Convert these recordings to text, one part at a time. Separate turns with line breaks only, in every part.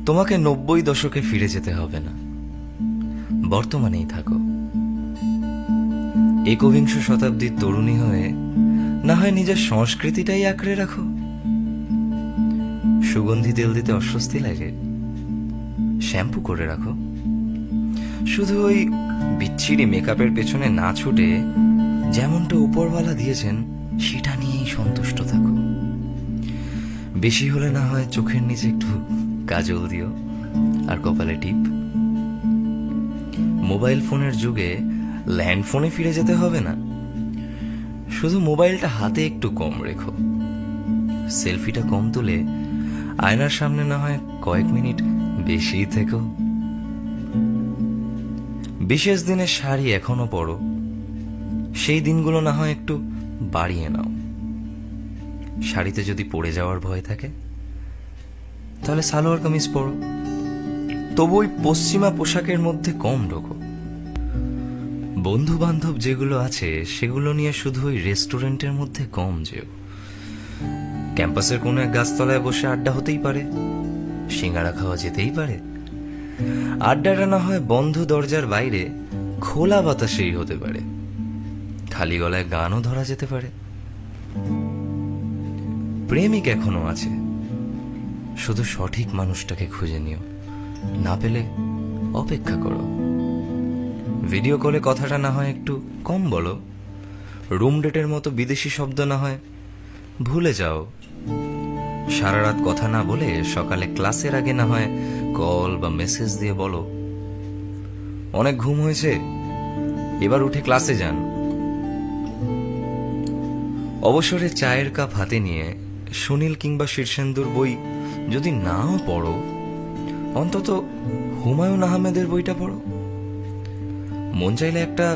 তোমাকে 90 দশকে ফিরে যেতে হবে না, বর্তমানেই থাকো। একবিংশ শতাব্দীর তরুণী হয়ে না হয় নিজের সংস্কৃতিটাই আঁকড়ে রাখো। সুগন্ধি তেল দিতে অস্বস্তি লাগে, শ্যাম্পু করে রাখো। শুধু ওই বিচ্ছিরি মেকআপের পেছনে না ছুটে যেমনটা উপরওয়ালা দিয়েছেন সেটা নিয়েই সন্তুষ্ট থাকো। বেশি হলে না হয় চোখের নিচে একটু কাজল দিও আর কপালে টিপ। মোবাইল ফোনের যুগে ল্যান্ড ফোনে ফিরে যেতে হবে না, শুধু মোবাইলটা হাতে একটু কম রেখো। সেলফিটা কম তুলে আয়নার সামনে না হয় কয়েক মিনিট বেশিই থেকো। বিশেষ দিনের শাড়ি এখনো পরো, সেই দিনগুলো না হয় একটু বাড়িয়ে নাও। শাড়িতে যদি পড়ে যাওয়ার ভয় থাকে তাহলে সালোয়ার কামিজ পরো, তবু ওই পশ্চিমা পোশাকের মধ্যে কম ঢোকো। বন্ধু বান্ধব যেগুলো আছে সেগুলো নিয়ে শুধু ওই রেস্টুরেন্টের মধ্যে কম যেও। ক্যাম্পাসের কোনো এক গাছতলায় বসে আড্ডা হতেই পারে, সিঙ্গারা খাওয়া যেতেই পারে। আড্ডাটা না হয় বন্ধ দরজার বাইরে খোলা বাতাসেই হতে পারে, খালি গলায় গানও ধরা যেতে পারে। প্রেমিক এখনো আছে, শুধু সঠিক মানুষটাকে খুঁজে নিও, না পেলে অপেক্ষা করো। ভিডিও কলে কথাটা না হয় একটু কম বলো, রুম ডেটের মতো বিদেশি শব্দ না হয় ভুলে যাও। সারা রাত কথা না বলে সকালে ক্লাসের আগে না হয় কল বা মেসেজ দিয়ে বলো, অনেক ঘুম হয়েছে, এবার উঠে ক্লাসে যান। অবসরে চায়ের কাপ হাতে নিয়ে সুনীল কিংবা শীর্ষেন্দুর বই যদি নাও পড়ো, অন্তত হুমায়ুন আহমেদের বইটা পড়ো। মন চাইলে একটা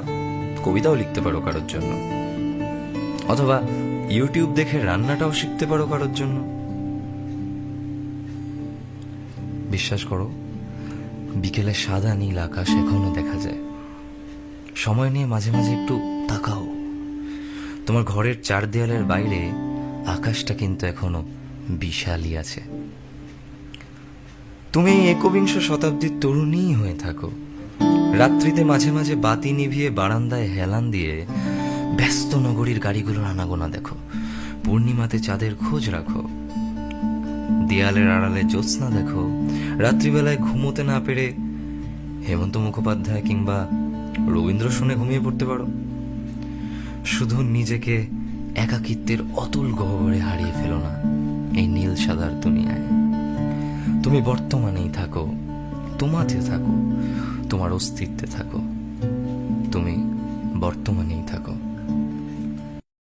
কবিতাও লিখতে পারো কারোর জন্য, অথবা ইউটিউব দেখে রান্নাটাও শিখতে পারো কারোর জন্য। বিশ্বাস করো, বিকেলে সাদা নীল আকাশ এখনো দেখা যায়। সময় নিয়ে মাঝে মাঝে একটু তাকাও, তোমার ঘরের চার দেয়ালের বাইরে আকাশটা কিন্তু এখনো বিশালই আছে। তুমি একবিংশ শতাব্দীর তরুণী হয়ে থাকো। রাত্রিতে মাঝে মাঝে বাতি নিভিয়ে বারান্দায় হেলান দিয়ে ব্যস্ত নগরীর গাড়িগুলোর আনাগোনা দেখো। পূর্ণিমাতে চাঁদের খোঁজ রাখো, দেয়ালের আড়ালে জ্যোৎস্না দেখো। রাত্রিবেলায় ঘুমোতে না পেরে হেমন্ত মুখোপাধ্যায় কিংবা রবীন্দ্র শুনে ঘুমিয়ে পড়তে পারো। শুধু নিজেকে একাকিত্বের অতুল গহ্বরে হারিয়ে ফেলো না এই নীল সাদার দুনিয়ায়। তুমি বর্তমানেই থাকো, তোমাতে থাকো, তোমার অস্তিত্বে থাকো। তুমি বর্তমানেই থাকো।